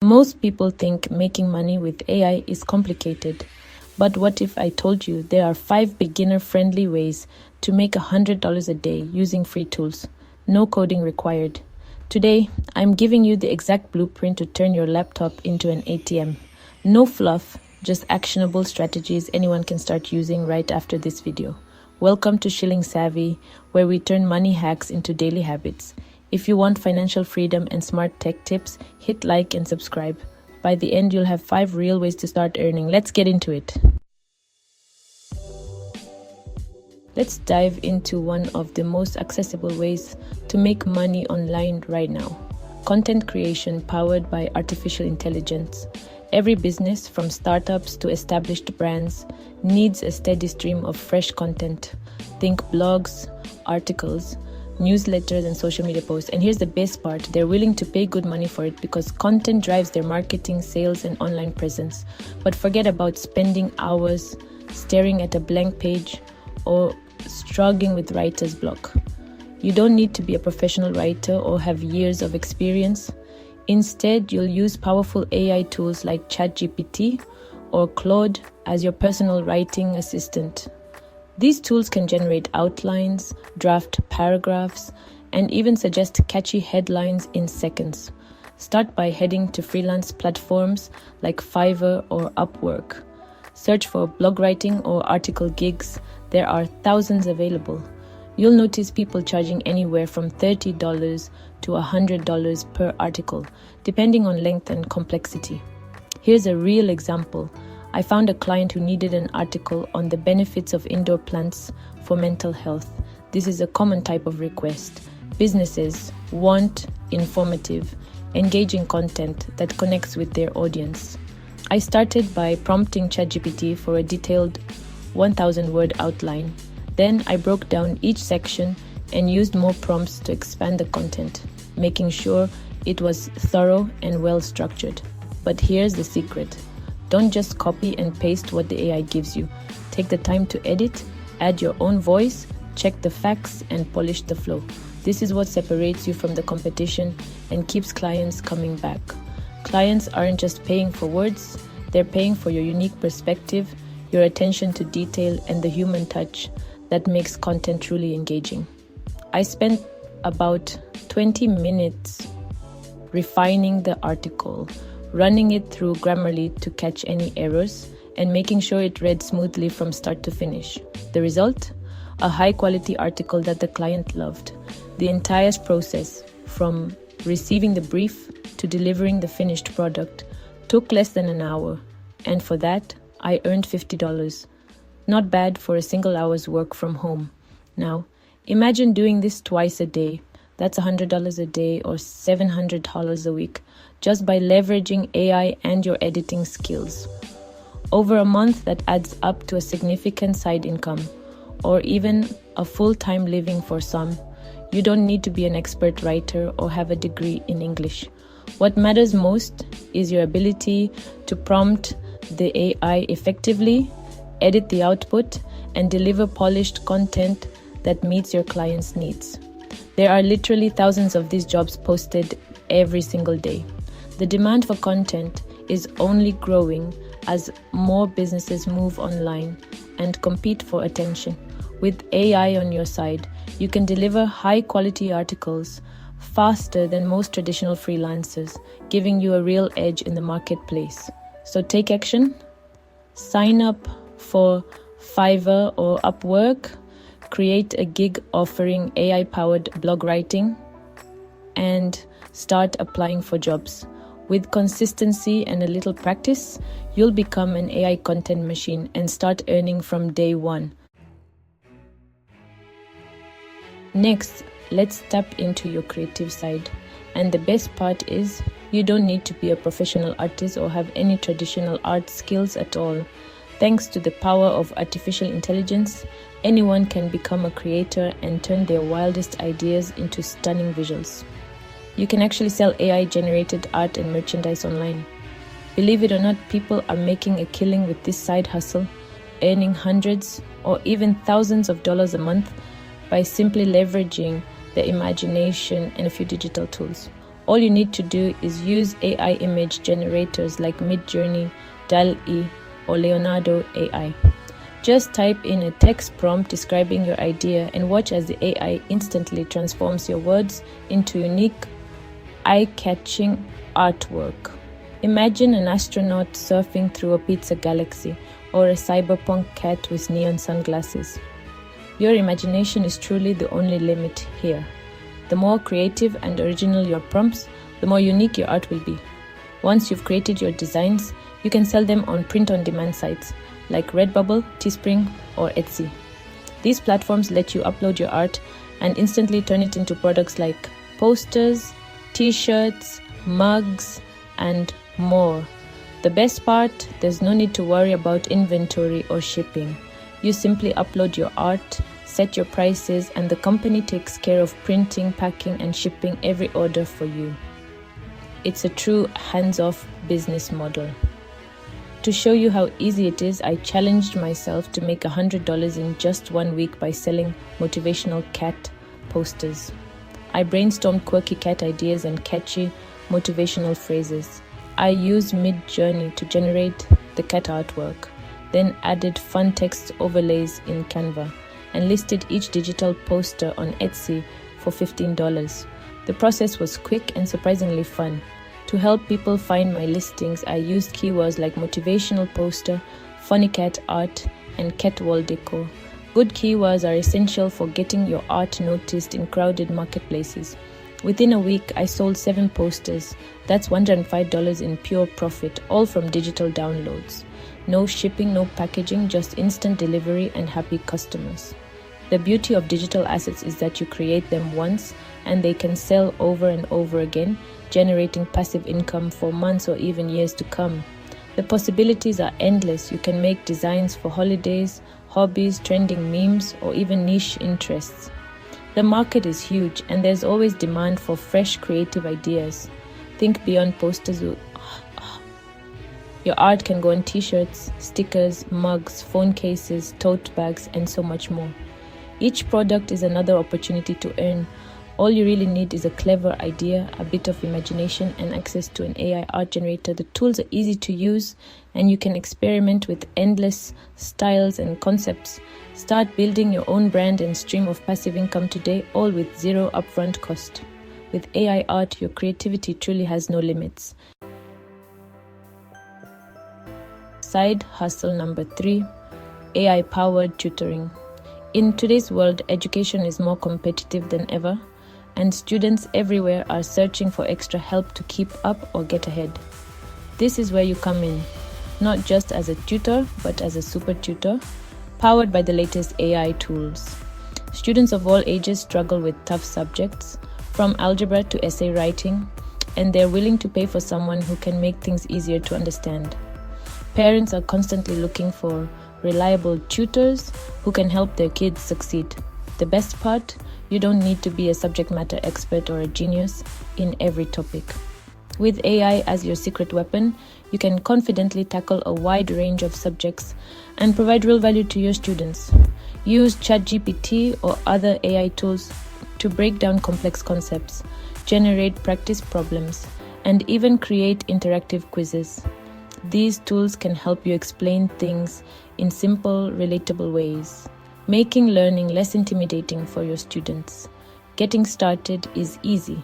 Most people think making money with AI is complicated. But what if I told you there are 5 beginner-friendly ways to make $100 a day using free tools? No coding required. Today, I'm giving you the exact blueprint to turn your laptop into an ATM. No fluff, just actionable strategies anyone can start using right after this video. Welcome to Shilling Savvy, where we turn money hacks into daily habits. If you want financial freedom and smart tech tips, hit like and subscribe. By the end, you'll have 5 real ways to start earning. Let's get into it. Let's dive into one of the most accessible ways to make money online right now. Content creation powered by artificial intelligence. Every business, from startups to established brands, needs a steady stream of fresh content. Think blogs, articles, newsletters, and social media posts. And here's the best part, they're willing to pay good money for it because content drives their marketing, sales, and online presence. But forget about spending hours staring at a blank page or struggling with writer's block. You don't need to be a professional writer or have years of experience. Instead, you'll use powerful AI tools like ChatGPT or Claude as your personal writing assistant. These tools can generate outlines, draft paragraphs, and even suggest catchy headlines in seconds. Start by heading to freelance platforms like Fiverr or Upwork. Search for blog writing or article gigs. There are thousands available. You'll notice people charging anywhere from $30 to $100 per article, depending on length and complexity. Here's a real example. I found a client who needed an article on the benefits of indoor plants for mental health. This is a common type of request. Businesses want informative, engaging content that connects with their audience. I started by prompting ChatGPT for a detailed 1,000-word outline. Then I broke down each section and used more prompts to expand the content, making sure it was thorough and well-structured. But here's the secret. Don't just copy and paste what the AI gives you. Take the time to edit, add your own voice, check the facts, and polish the flow. This is what separates you from the competition and keeps clients coming back. Clients aren't just paying for words, they're paying for your unique perspective, your attention to detail, and the human touch that makes content truly engaging. I spent about 20 minutes refining the article, running it through Grammarly to catch any errors, and making sure it read smoothly from start to finish. The result? A high-quality article that the client loved. The entire process, from receiving the brief to delivering the finished product, took less than an hour, and for that, I earned $50. Not bad for a single hour's work from home. Now, imagine doing this twice a day. That's $100 a day or $700 a week, just by leveraging AI and your editing skills. Over a month, that adds up to a significant side income, or even a full-time living for some. You don't need to be an expert writer or have a degree in English. What matters most is your ability to prompt the AI effectively, edit the output, and deliver polished content that meets your clients' needs. There are literally thousands of these jobs posted every single day. The demand for content is only growing as more businesses move online and compete for attention. With AI on your side, you can deliver high-quality articles faster than most traditional freelancers, giving you a real edge in the marketplace. So take action. Sign up for Fiverr or Upwork, create a gig offering AI-powered blog writing, and start applying for jobs. With consistency and a little practice, you'll become an AI content machine and start earning from day one. Next, let's tap into your creative side. And the best part is, you don't need to be a professional artist or have any traditional art skills at all. Thanks to the power of artificial intelligence, anyone can become a creator and turn their wildest ideas into stunning visuals. You can actually sell AI-generated art and merchandise online. Believe it or not, people are making a killing with this side hustle, earning hundreds or even thousands of dollars a month by simply leveraging their imagination and a few digital tools. All you need to do is use AI image generators like Midjourney, DALL-E, or Leonardo AI. Just type in a text prompt describing your idea and watch as the AI instantly transforms your words into unique, eye-catching artwork. Imagine an astronaut surfing through a pizza galaxy or a cyberpunk cat with neon sunglasses. Your imagination is truly the only limit here. The more creative and original your prompts, the more unique your art will be. Once you've created your designs, you can sell them on print-on-demand sites like Redbubble, Teespring, or Etsy. These platforms let you upload your art and instantly turn it into products like posters, t-shirts, mugs, and more. The best part, there's no need to worry about inventory or shipping. You simply upload your art, set your prices, and the company takes care of printing, packing, and shipping every order for you. It's a true hands-off business model. To show you how easy it is, I challenged myself to make $100 in just 1 week by selling motivational cat posters. I brainstormed quirky cat ideas and catchy motivational phrases. I used Midjourney to generate the cat artwork, then added fun text overlays in Canva, and listed each digital poster on Etsy for $15. The process was quick and surprisingly fun. To help people find my listings, I used keywords like motivational poster, funny cat art, and cat wall decor. Good keywords are essential for getting your art noticed in crowded marketplaces. Within a week, I sold 7 posters. That's $105 in pure profit, all from digital downloads. No shipping, no packaging, just instant delivery and happy customers. The beauty of digital assets is that you create them once and they can sell over and over again, generating passive income for months or even years to come. The possibilities are endless. You can make designs for holidays, hobbies, trending memes, or even niche interests. The market is huge and there's always demand for fresh creative ideas. Think beyond posters. Your art can go on t-shirts, stickers, mugs, phone cases, tote bags, and so much more. Each product is another opportunity to earn. All you really need is a clever idea, a bit of imagination, and access to an AI art generator. The tools are easy to use and you can experiment with endless styles and concepts. Start building your own brand and stream of passive income today, all with zero upfront cost. With AI art, your creativity truly has no limits. Side hustle number 3, AI-powered tutoring. In today's world, education is more competitive than ever, and students everywhere are searching for extra help to keep up or get ahead. This is where you come in, not just as a tutor, but as a super tutor, powered by the latest AI tools. Students of all ages struggle with tough subjects, from algebra to essay writing, and they're willing to pay for someone who can make things easier to understand. Parents are constantly looking for reliable tutors who can help their kids succeed. The best part, you don't need to be a subject matter expert or a genius in every topic. With AI as your secret weapon, you can confidently tackle a wide range of subjects and provide real value to your students. Use ChatGPT or other AI tools to break down complex concepts, generate practice problems, and even create interactive quizzes. These tools can help you explain things in simple, relatable ways, making learning less intimidating for your students. Getting started is easy.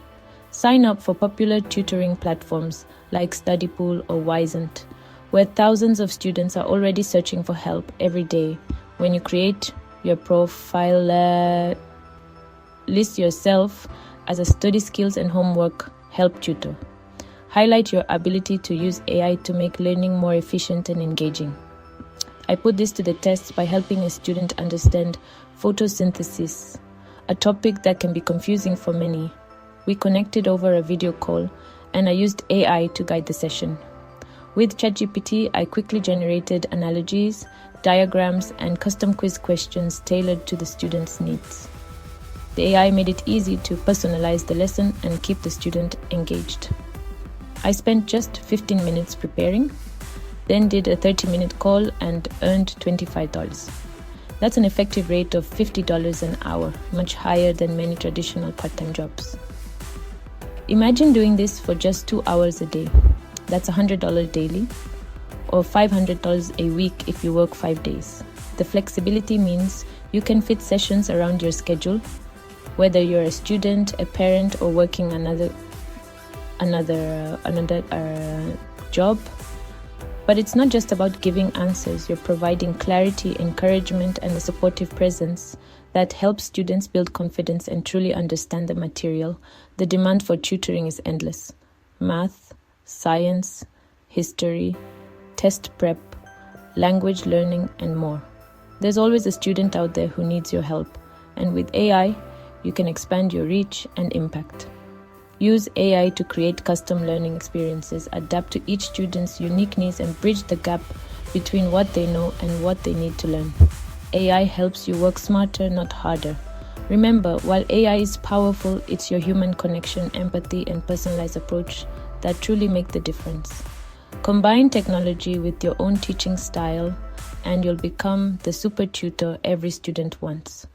Sign up for popular tutoring platforms like Studypool or Wisent, where thousands of students are already searching for help every day. When you create your profile, list yourself as a study skills and homework help tutor. Highlight your ability to use AI to make learning more efficient and engaging. I put this to the test by helping a student understand photosynthesis, a topic that can be confusing for many. We connected over a video call and I used AI to guide the session. With ChatGPT, I quickly generated analogies, diagrams, and custom quiz questions tailored to the student's needs. The AI made it easy to personalize the lesson and keep the student engaged. I spent just 15 minutes preparing, then did a 30-minute call and earned $25. That's an effective rate of $50 an hour, much higher than many traditional part-time jobs. Imagine doing this for just 2 hours a day. That's $100 daily, or $500 a week if you work 5 days. The flexibility means you can fit sessions around your schedule, whether you're a student, a parent, or working another job. But it's not just about giving answers. You're providing clarity, encouragement, and a supportive presence that helps students build confidence and truly understand the material. The demand for tutoring is endless. Math, science, history, test prep, language learning, and more. There's always a student out there who needs your help. And with AI, you can expand your reach and impact. Use AI to create custom learning experiences, adapt to each student's unique needs, and bridge the gap between what they know and what they need to learn. AI helps you work smarter, not harder. Remember, while AI is powerful, it's your human connection, empathy, and personalized approach that truly make the difference. Combine technology with your own teaching style, and you'll become the super tutor every student wants.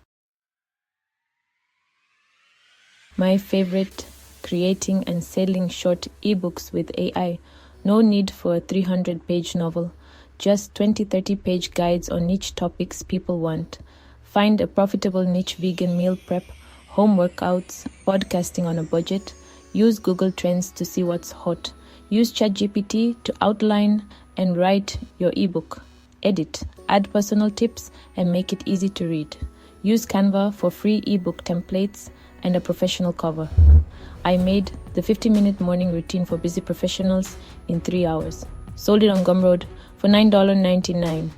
My favorite: creating and selling short eBooks with AI. No need for a 300-page novel, just 20-30-page guides on niche topics people want. Find a profitable niche: vegan meal prep, home workouts, podcasting on a budget. Use Google Trends to see what's hot. Use ChatGPT to outline and write your ebook. Edit, add personal tips, and make it easy to read. Use Canva for free ebook templates and a professional cover. I made the 50-minute morning routine for busy professionals in 3 hours. Sold it on Gumroad for $9.99.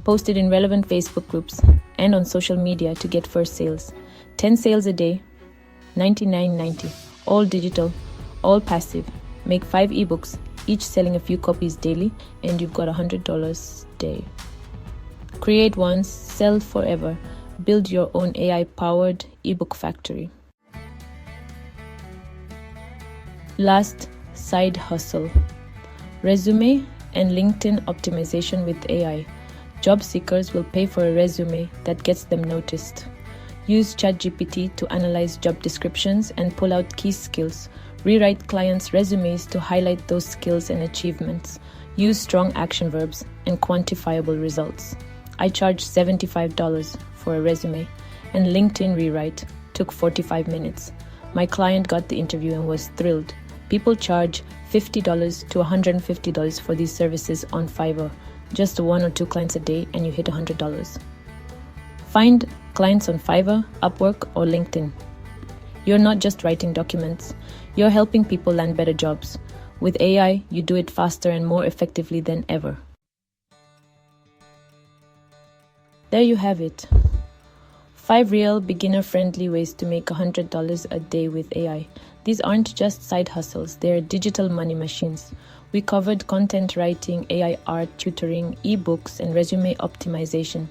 Posted in relevant Facebook groups and on social media to get first sales. 10 sales a day, $99.90. All digital, all passive. Make 5 ebooks, each selling a few copies daily, and you've got $100 a day. Create once, sell forever. Build your own AI-powered ebook factory. Last, side hustle. Resume and LinkedIn optimization with AI. Job seekers will pay for a resume that gets them noticed. Use ChatGPT to analyze job descriptions and pull out key skills. Rewrite clients' resumes to highlight those skills and achievements. Use strong action verbs and quantifiable results. I charged $75 for a resume, and LinkedIn rewrite took 45 minutes. My client got the interview and was thrilled. People charge $50 to $150 for these services on Fiverr. Just 1 or 2 clients a day and you hit $100. Find clients on Fiverr, Upwork, or LinkedIn. You're not just writing documents, you're helping people land better jobs. With AI, you do it faster and more effectively than ever. There you have it. 5 real beginner-friendly ways to make $100 a day with AI. These aren't just side hustles, they're digital money machines. We covered content writing, AI art, tutoring, ebooks, and resume optimization.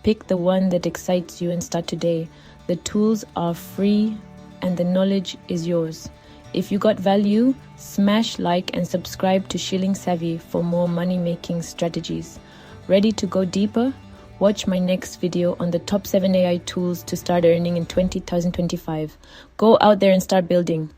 Pick the one that excites you and start today. The tools are free and the knowledge is yours. If you got value, smash like and subscribe to Shilling Savvy for more money-making strategies. Ready to go deeper? Watch my next video on the top 7 AI tools to start earning in 2025. Go out there and start building.